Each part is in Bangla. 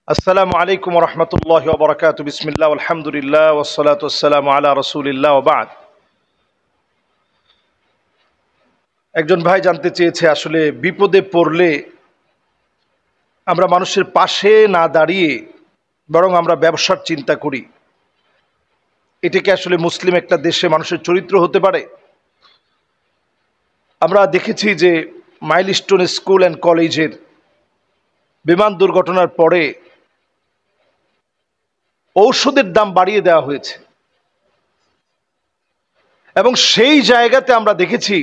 আসসালামু আলাইকুম ওয়া রাহমাতুল্লাহি ওয়া বারাকাতুহু। বিসমিল্লাহ আলহামদুলিল্লাহ ওয়াসসালাতু ওয়াসসালামু আলা রাসূলিল্লাহ ওয়া বা'দ। একজন ভাই জানতে চেয়েছে, আসলে বিপদে পড়লে আমরা মানুষের পাশে না দাঁড়িয়ে বরং আমরা ব্যবসার চিন্তা করি, এটা কি আসলে মুসলিম একটা দেশে মানুষের চরিত্র হতে পারে? আমরা দেখেছি যে মাইলস্টোন স্কুল অ্যান্ড কলেজের বিমান দুর্ঘটনার পরে ঔষধের দাম বাড়িয়ে দেওয়া হয়েছে এবং সেই জায়গাতে আমরা দেখেছি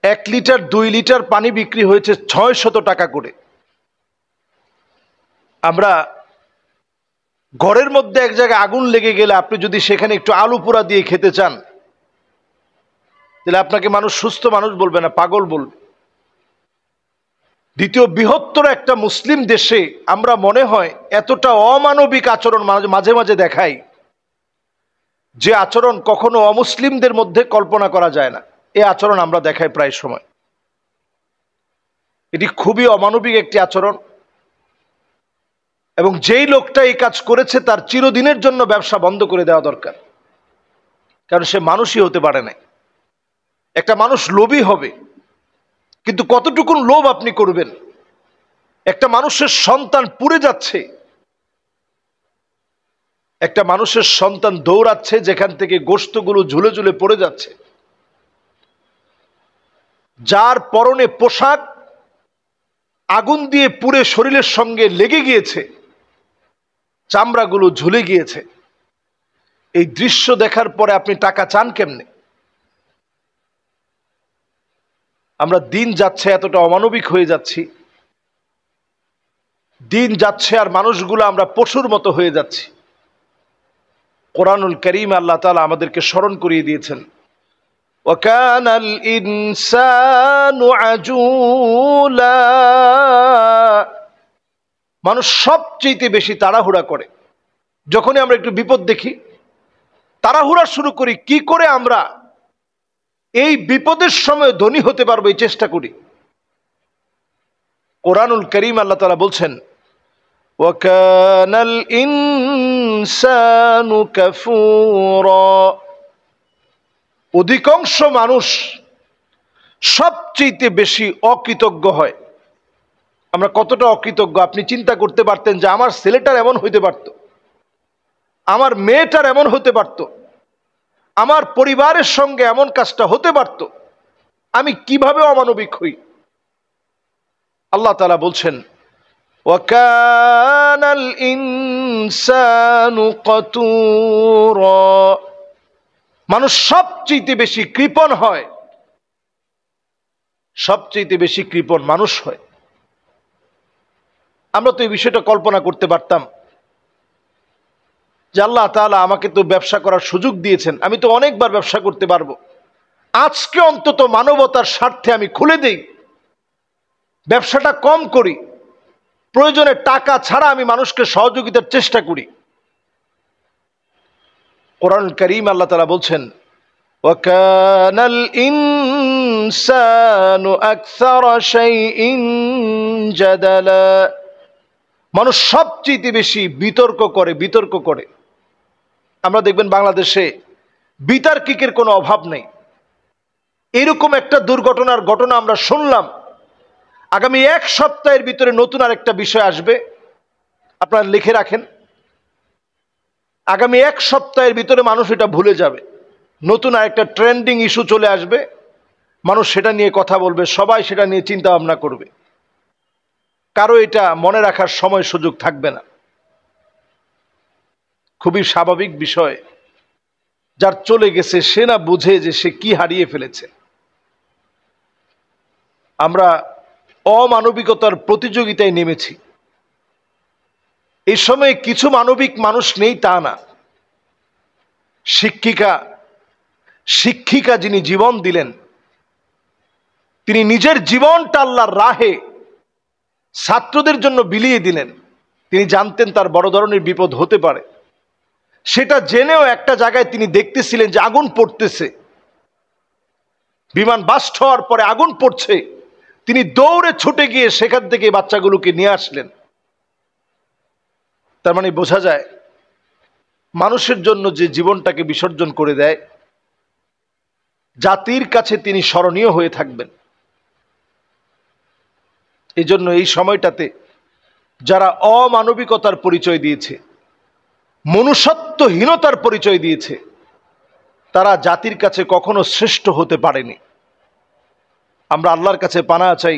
1 লিটার 2 লিটার পানি বিক্রি হয়েছে 600 টাকা করে। আমরা ঘরের মধ্যে এক জায়গায় আগুন লেগে গেলে আপনি যদি সেখানে একটু আলু পোড়া দিয়ে খেতে চান, তাহলে আপনাকে মানুষ সুস্থ মানুষ বলবে না, পাগল বলবে। দ্বিতীয় বৃহত্তর একটা মুসলিম দেশে আমরা মনে হয় এতটা অমানবিক আচরণ মাঝে মাঝে দেখাই, যে আচরণ কখনো অমুসলিমদের মধ্যে কল্পনা করা যায় না। এই আচরণ আমরা দেখাই প্রায় সময়। এটি খুবই অমানবিক একটি আচরণ এবং যেই লোকটা এই কাজ করেছে তার চিরদিনের জন্য ব্যবসা বন্ধ করে দেওয়া দরকার, কারণ সে মানুষই হতে পারে না। একটা মানুষ লোভী হবে, কিন্তু কতটুকুন লোভ আপনি করবেন? একটা মানুষের সন্তান পুড়ে যাচ্ছে, একটা মানুষের সন্তান দৌড়াচ্ছে যেখান থেকে গোশতগুলো ঝুলে ঝুলে পড়ে যাচ্ছে, যার পরনে পোশাক আগুন দিয়ে পুড়ে শরীরের সঙ্গে লেগে গিয়েছে, চামড়াগুলো ঝুলে গিয়েছে। এই দৃশ্য দেখার পরে আপনি টাকা চান কেমনে? আমরা দিন যাচ্ছে এতটা অমানবিক হয়ে যাচ্ছি, দিন যাচ্ছে আর মানুষগুলো আমরা পশুর মতো হয়ে যাচ্ছি। কোরআনুল কারীম আল্লাহ তাআলা আমাদেরকে স্মরণ করিয়ে দিয়েছেন, وَكَانَ الْإِنسَانُ عَجُولًا। মানুষ সবচেয়ে বেশি তাড়াহুড়া করে। যখনই আমরা একটু বিপদ দেখি তাড়াহুড়া শুরু করি, কি করে আমরা এই বিপদের সময় ধনী হতে পারবো এই চেষ্টা করি। কোরআনুল কারীম আল্লাহ তাআলা বলছেন, وَكَانَ الْإِنسَانُ كَفُورًا। অধিকাংশ মানুষ সবচেয়ে বেশি অকৃতজ্ঞ হয়। আমরা কতটা অকৃতজ্ঞ আপনি চিন্তা করতে পারতেন যে আমার ছেলেটার এমন হইতে পারত, আমার মেয়েটার এমন হতে পারত, আমার পরিবারের সঙ্গে এমন কাজটা হতে পারত, আমি কিভাবে অমানবিক হই? আল্লাহ তাআলা বলছেন, وَكَانَ الْإِنسَانُ قَتُورًا। মানুষ সবচেয়ে বেশি কৃপণ হয়, সবচেয়ে বেশি কৃপণ মানুষ হয়। আমরা তো এই বিষয়টা কল্পনা করতে পারতাম যে আল্লাহ তাআলা আমাকে তো ব্যবসা করার সুযোগ দিয়েছেন, আমি তো অনেকবার ব্যবসা করতে পারবো, আজকে অন্তত মানবতার স্বার্থে আমি খুলে দেই, ব্যবসাটা কম করি, প্রয়োজনে টাকা ছাড়া আমি মানুষকে সহযোগিতার চেষ্টা করি। কোরআন কারীম আল্লাহ তাআলা বলছেন, وَكَانَ الْإِنسَانُ أَكْثَرَ شَيْءٍ جَدَلًا। মানুষ সবচেয়ে বেশি বিতর্ক করে। আমরা দেখবেন বাংলাদেশে বিতার্কিকের কোনো অভাব নেই। এরকম একটা দুর্ঘটনার ঘটনা আমরা শুনলাম, আগামী 1 সপ্তাহের ভিতরে নতুন আরেকটা বিষয় আসবে, আপনারা লিখে রাখেন। আগামী 1 সপ্তাহের ভিতরে মানুষ এটা ভুলে যাবে, নতুন আরেকটা ট্রেন্ডিং ইস্যু চলে আসবে, মানুষ সেটা নিয়ে কথা বলবে, সবাই সেটা নিয়ে চিন্তা ভাবনা করবে, কারো এটা মনে রাখার সময় সুযোগ থাকবে না। খুবই স্বাভাবিক বিষয়, যার চলে গেছে সে না বুঝে যে সে কি হারিয়ে ফেলেছে। আমরা অমানবিকতার প্রতিযোগিতায় নেমেছি। এই সময়ে কিছু মানবিক মানুষ নেই তা না। শিক্ষিকা যিনি জীবন দিলেন, তিনি নিজের জীবনটা আল্লাহর রাহে ছাত্রদের জন্য বিলিয়ে দিলেন। তিনি জানতেন তার বড় ধরনের বিপদ হতে পারে, সেটা জেনেও একটা জায়গায় তিনি দেখতেছিলেন যে আগুন পড়তেছে, বিমান বাস্ট হওয়ার পরে আগুন পড়ছে, তিনি দৌড়ে ছুটে গিয়ে সেখান থেকে বাচ্চাগুলোকে নিয়ে আসলেন। তার মানে বোঝা যায় মানুষের জন্য যে জীবনটাকে বিসর্জন করে দেয়, জাতির কাছে তিনি স্মরণীয় হয়ে থাকবেন। এই জন্য এই সময়টাতে যারা অমানবিকতার পরিচয় দিয়েছে, মনুষ্যত্বহীনতার পরিচয় দিয়েছে, তারা জাতির কাছে কখনো শ্রেষ্ঠ হতে পারেনি। আমরা আল্লাহর কাছে পানাহ চাই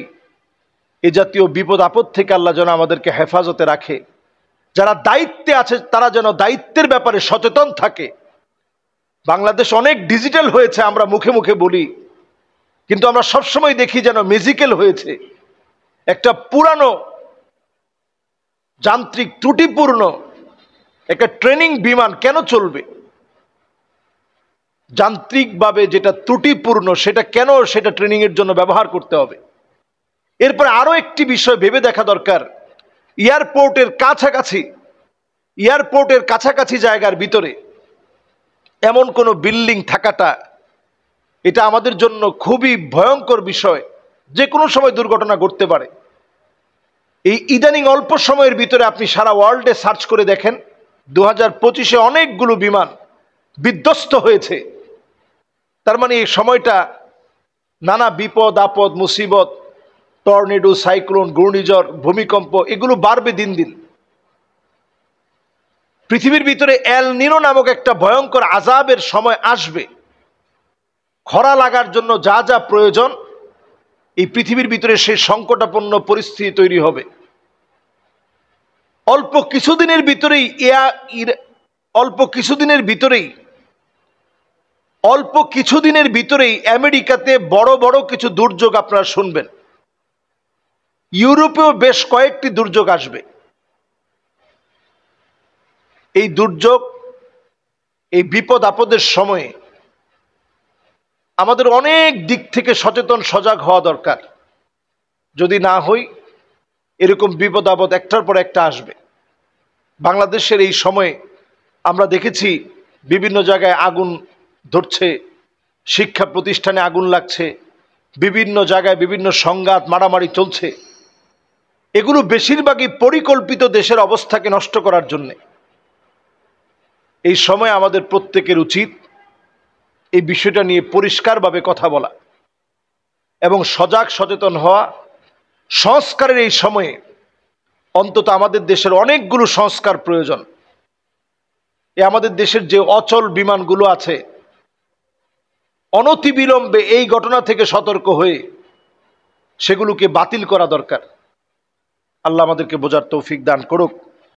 এ জাতীয় বিপদ আপদ থেকে আল্লাহ যেন আমাদেরকে হেফাজতে রাখে। যারা দায়িত্বে আছে তারা যেন দায়িত্বের ব্যাপারে সচেতন থাকে। বাংলাদেশ অনেক ডিজিটাল হয়েছে, আমরা মুখে মুখে বলি, কিন্তু আমরা সবসময় দেখি যেন মিউজিক্যাল হয়েছে। একটা পুরানো যান্ত্রিক ত্রুটিপূর্ণ একটা ট্রেনিং বিমান কেন চলবে? যান্ত্রিকভাবে যেটা ত্রুটিপূর্ণ সেটা ট্রেনিং এর জন্য ব্যবহার করতে হবে। এরপর আরো একটি বিষয় ভেবে দেখা দরকার, এয়ারপোর্টের কাছাকাছি জায়গার ভিতরে এমন কোনো বিল্ডিং থাকাটা, এটা আমাদের জন্য খুবই ভয়ঙ্কর বিষয়। যে কোনো সময় দুর্ঘটনা ঘটতে পারে। এই ইদানিং অল্প সময়ের ভিতরে আপনি সারা ওয়ার্ল্ডে সার্চ করে দেখেন, 2025-এ অনেকগুলো বিমান বিধ্বস্ত হয়েছে। তার মানে এই সময়টা নানা বিপদ আপদ, মুসিবত, টর্নেডো, সাইক্লোন, ঘূর্ণিঝড়, ভূমিকম্প এগুলো বাড়বে দিন দিন। পৃথিবীর ভিতরে এল নিনো নামক একটা ভয়ঙ্কর আযাবের সময় আসবে। খরা লাগার জন্য যা যা প্রয়োজন, এই পৃথিবীর ভিতরে সেই সংকটাপন্ন পরিস্থিতি তৈরি হবে। অল্প কিছুদিনের ভিতরেই আমেরিকাতে বড় বড় কিছু দুর্যোগ আপনারা শুনবেন। ইউরোপেও বেশ কয়েকটি দুর্যোগ আসবে। এই দুর্যোগ, এই বিপদ আপদের সময়ে আমাদের অনেক দিক থেকে সচেতন সজাগ হওয়া দরকার। যদি না হই, এরকম বিপদ আপদ একটার পর একটা আসবে। বাংলাদেশের এই সময়ে আমরা দেখেছি বিভিন্ন জায়গায় আগুন ধরছে, শিক্ষা প্রতিষ্ঠানে আগুন লাগছে, বিভিন্ন জায়গায় বিভিন্ন সংঘাত মারামারি চলছে। এগুলো বেশিরভাগই পরিকল্পিত দেশের অবস্থাকে নষ্ট করার জন্য। এই সময় আমাদের প্রত্যেকের উচিত এই বিষয়টা নিয়ে পরিষ্কারভাবে কথা বলা এবং সজাগ সচেতন হওয়া। সংস্কারের এই সময়ে অন্তত আমাদের দেশের অনেকগুলো সংস্কার প্রয়োজন। আমাদের দেশের যে অচল বিমানগুলো আছে, অনতিবিলম্বে এই ঘটনা থেকে সতর্ক হয়ে সেগুলোকে বাতিল করা দরকার। আল্লাহ আমাদেরকে বোঝার তৌফিক দান করুক।